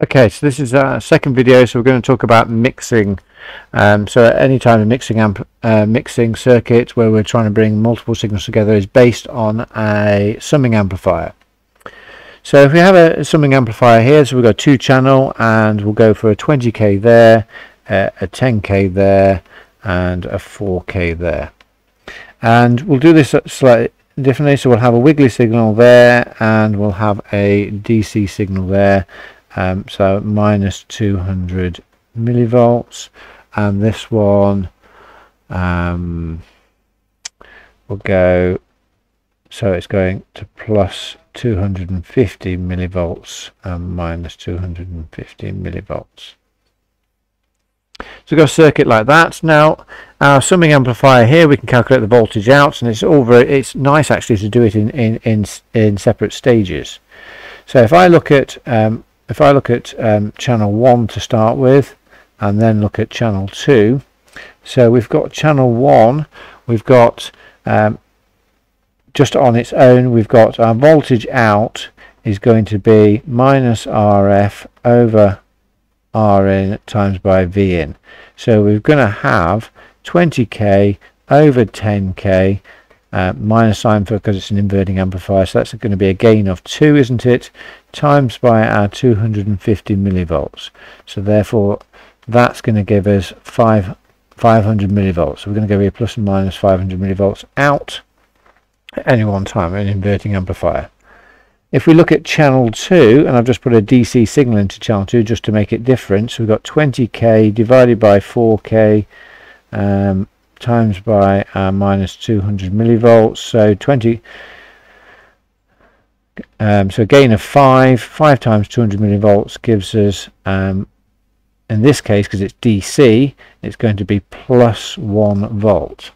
Okay, so this is our second video, so we're going to talk about mixing. So any time a mixing circuit where we're trying to bring multiple signals together is based on a summing amplifier. So if we have a summing amplifier here, so we've got 2-channel, and we'll go for a 20k there, a 10k there, and a 4k there. And we'll do this slightly differently, so we'll have a wiggly signal there, and we'll have a DC signal there. So minus 200 millivolts, and this one will go, so it's going to plus 250 millivolts and minus 250 millivolts. So we've got a circuit like that. Now our summing amplifier here, we can calculate the voltage out, and it's nice actually to do it in separate stages. So if I look at channel 1 to start with, and then look at channel 2. So we've got channel 1, we've got just on its own, we've got our voltage out is going to be minus RF over Rin times by V in. So we're going to have 20k over 10k minus sign because it's an inverting amplifier, so that's going to be a gain of 2, isn't it, times by our 250 millivolts. So therefore that's going to give us 500 millivolts. So we're going to go here plus and minus 500 millivolts out at any one time, an inverting amplifier. If we look at channel 2, and I've just put a DC signal into channel 2 just to make it different, so we've got 20k divided by 4k times by minus 200 millivolts, so 20, so a gain of 5 times 200 millivolts gives us, in this case, because it's DC, it's going to be plus 1 volt.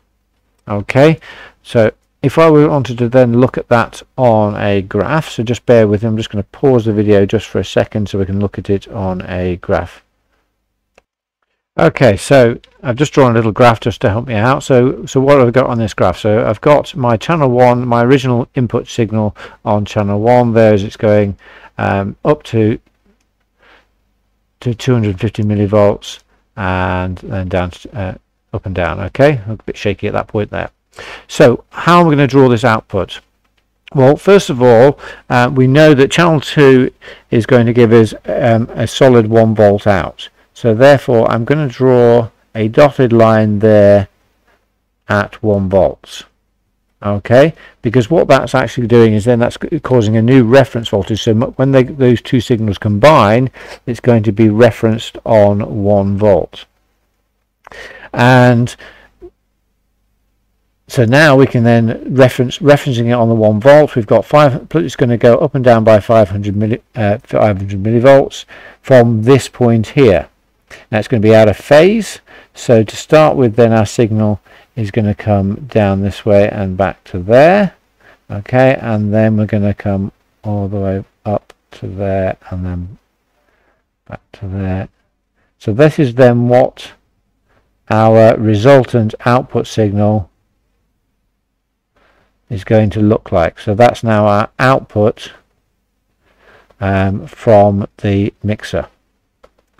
Okay, so if I wanted to then look at that on a graph, so just bear with me, I'm just going to pause the video just for a second so we can look at it on a graph. Okay, so I've just drawn a little graph just to help me out. So what have I got on this graph? So I've got my channel 1, my original input signal on channel 1 there as it's going up to 250 millivolts, and then down up and down. Okay, a bit shaky at that point there. So how am I going to draw this output? Well, first of all, we know that channel 2 is going to give us a solid 1 volt out. So therefore I'm going to draw a dotted line there at 1 volts. Okay, because what that's actually doing is then that's causing a new reference voltage. So when those two signals combine, it's going to be referenced on 1 volt. And so now we can then referencing it on the 1 volt. We've got it's going to go up and down by 500 millivolts from this point here. Now it's going to be out of phase. So to start with, then our signal is going to come down this way and back to there. Okay, and then we're going to come all the way up to there and then back to there. So this is then what our resultant output signal is going to look like. So that's now our output from the mixer.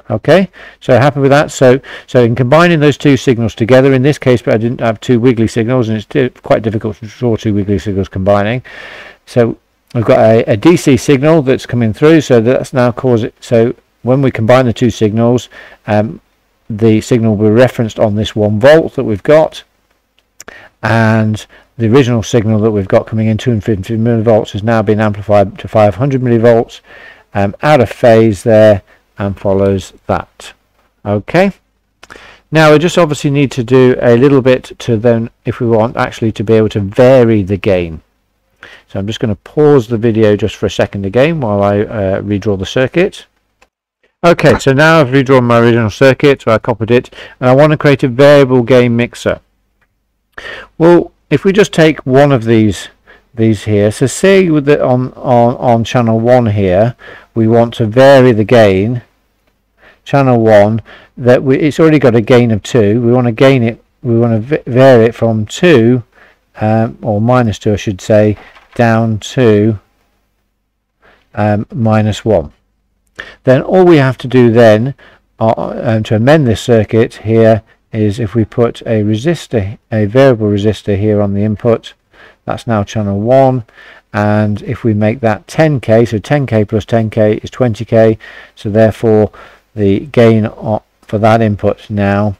Okay, so happy with that. So in combining those two signals together, in this case, but I didn't have 2 wiggly signals, and it's quite difficult to draw 2 wiggly signals combining. So we've got a DC signal that's coming through, so that's now causing, so when we combine the 2 signals, the signal will be referenced on this 1 volt that we've got, and the original signal that we've got coming in 250 millivolts has now been amplified to 500 millivolts, out of phase there, and follows that. Okay, now we just obviously need to do a little bit to then, if we want actually to be able to vary the gain. So I'm just going to pause the video just for a second again while I redraw the circuit. Okay, so now I've redrawn my original circuit, so I copied it, and I want to create a variable gain mixer. Well, if we just take one of these here, so say with the, on channel 1 here, we want to vary the gain. Channel 1, that it's already got a gain of 2. We want to gain it. We want to vary it from 2, or minus 2, I should say, down to minus 1. Then all we have to do then to amend this circuit here is if we put a resistor, a variable resistor here on the input. That's now channel 1, and if we make that 10k, so 10k plus 10k is 20k, so therefore the gain for that input now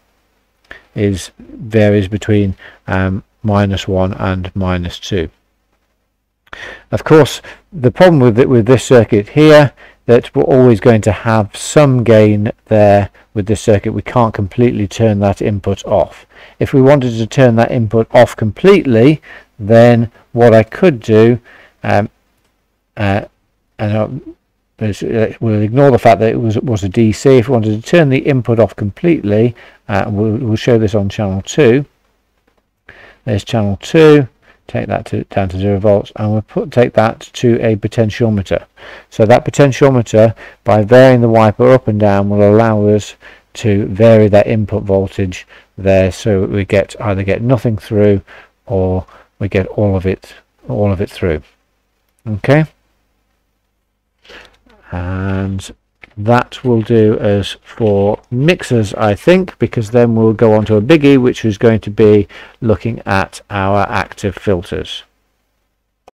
varies between -1 and -2. Of course, the problem with this circuit here, that we're always going to have some gain there with this circuit. We can't completely turn that input off. If we wanted to turn that input off completely, then what I could do, and we'll ignore the fact that it was a DC. If we wanted to turn the input off completely, we'll show this on channel 2. There's channel 2. Take that down to 0 volts, and we'll take that to a potentiometer. So that potentiometer, by varying the wiper up and down, will allow us to vary that input voltage there, so we either get nothing through or we get all of it through. Okay, and that will do us for mixers, I think, because then we'll go on to a biggie, which is going to be looking at our active filters.